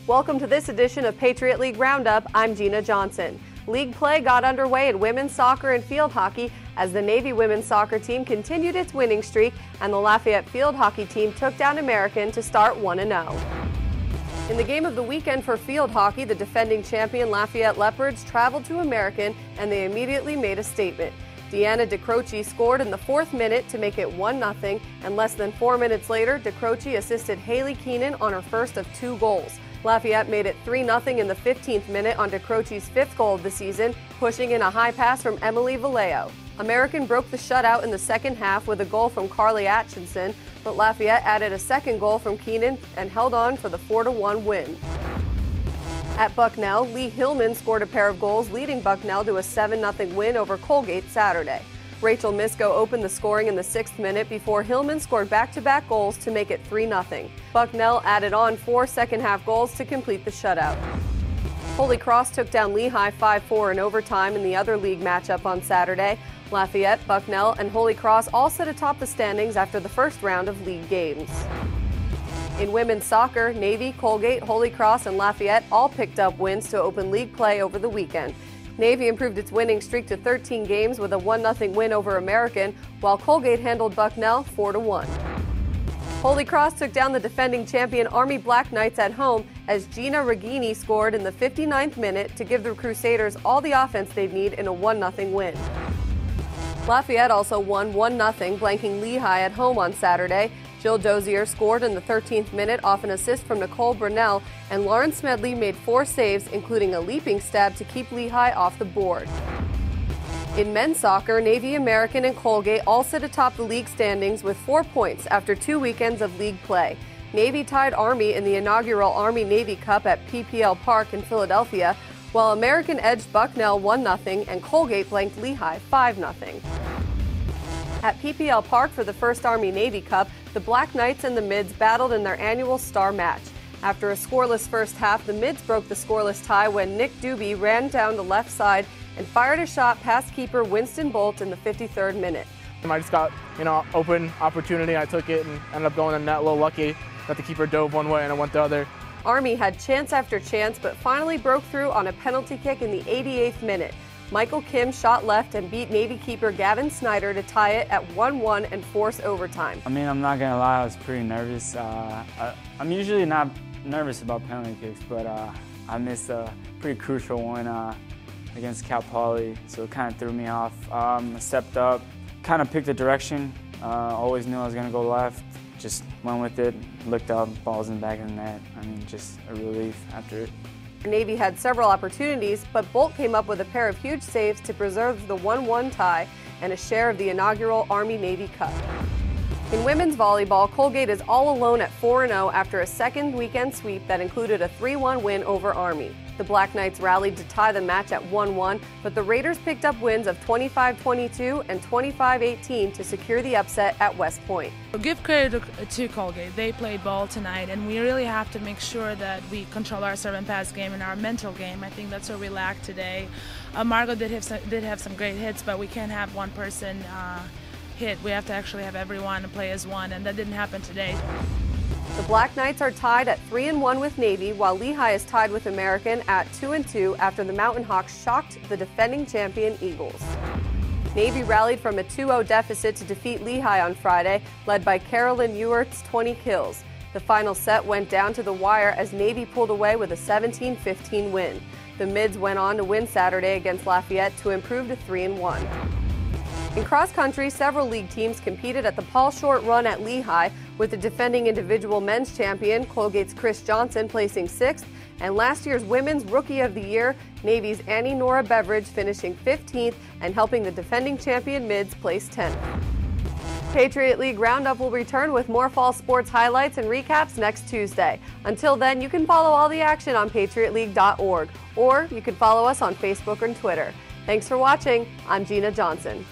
Welcome to this edition of Patriot League Roundup. I'm Gina Johnson. League play got underway in women's soccer and field hockey as the Navy women's soccer team continued its winning streak and the Lafayette field hockey team took down American to start 1-0. In the game of the weekend for field hockey, the defending champion Lafayette Leopards traveled to American and they immediately made a statement. Deanna DeCroce scored in the 4th minute to make it 1-0, and less than 4 minutes later, DeCroce assisted Haley Keenan on her first of 2 goals. Lafayette made it 3-0 in the 15th minute on DeCroce's 5th goal of the season, pushing in a high pass from Emily Vallejo. American broke the shutout in the second half with a goal from Carly Atchison, but Lafayette added a second goal from Keenan and held on for the 4-1 win. At Bucknell, Lee Hillman scored a pair of goals, leading Bucknell to a 7-0 win over Colgate Saturday. Rachel Misko opened the scoring in the 6th minute before Hillman scored back-to-back goals to make it 3-0. Bucknell added on 4 second-half goals to complete the shutout. Holy Cross took down Lehigh 5-4 in overtime in the other league matchup on Saturday. Lafayette, Bucknell, and Holy Cross all sit atop the standings after the first round of league games. In women's soccer, Navy, Colgate, Holy Cross, and Lafayette all picked up wins to open league play over the weekend. Navy improved its winning streak to 13 games with a 1-0 win over American, while Colgate handled Bucknell 4-1. Holy Cross took down the defending champion Army Black Knights at home as Gina Regini scored in the 59th minute to give the Crusaders all the offense they'd need in a 1-0 win. Lafayette also won 1-0, blanking Lehigh at home on Saturday. Jill Dozier scored in the 13th minute off an assist from Nicole Brunell, and Lauren Smedley made 4 saves, including a leaping stab to keep Lehigh off the board. In men's soccer, Navy, American, and Colgate all sit atop the league standings with 4 points after 2 weekends of league play. Navy tied Army in the inaugural Army-Navy Cup at PPL Park in Philadelphia, while American edged Bucknell 1-0 and Colgate blanked Lehigh 5-0. At PPL Park for the first Army-Navy Cup, the Black Knights and the Mids battled in their annual star match. After a scoreless first half, the Mids broke the scoreless tie when Nick Doobie ran down the left side and fired a shot past keeper Winston Bolt in the 53rd minute. I just got, open opportunity. I took it and ended up going in the net. A little lucky that the keeper dove one way and I went the other. Army had chance after chance, but finally broke through on a penalty kick in the 88th minute. Michael Kim shot left and beat Navy keeper Gavin Snyder to tie it at 1-1 and force overtime. I'm not gonna lie, I was pretty nervous. I'm usually not nervous about penalty kicks, but I missed a pretty crucial one against Cal Poly, so it kind of threw me off. I stepped up, kind of picked a direction. Always knew I was gonna go left. Just went with it, looked up, balls in the back of the net. Just a relief after it. Navy had several opportunities, but Bolt came up with a pair of huge saves to preserve the 1-1 tie and a share of the inaugural Army-Navy Cup. In women's volleyball, Colgate is all alone at 4-0 after a second weekend sweep that included a 3-1 win over Army. The Black Knights rallied to tie the match at 1-1, but the Raiders picked up wins of 25-22 and 25-18 to secure the upset at West Point. Give credit to Colgate. They played ball tonight, and we really have to make sure that we control our serve and pass game and our mental game. I think that's where we lacked today. Margot did have some great hits, but we can't have one person hit. We have to actually have everyone play as one, and that didn't happen today. The Black Knights are tied at 3-1 with Navy, while Lehigh is tied with American at 2-2 after the Mountain Hawks shocked the defending champion Eagles. Navy rallied from a 2-0 deficit to defeat Lehigh on Friday, led by Carolyn Ewert's 20 kills. The final set went down to the wire as Navy pulled away with a 17-15 win. The Mids went on to win Saturday against Lafayette to improve to 3-1. In cross country, several league teams competed at the Paul Short Run at Lehigh, with the defending individual men's champion, Colgate's Chris Johnson, placing 6th, and last year's Women's Rookie of the Year, Navy's Annie Nora Beveridge, finishing 15th and helping the defending champion Mids place 10th. Patriot League Roundup will return with more fall sports highlights and recaps next Tuesday. Until then, you can follow all the action on patriotleague.org, or you can follow us on Facebook and Twitter. Thanks for watching. I'm Gina Johnson.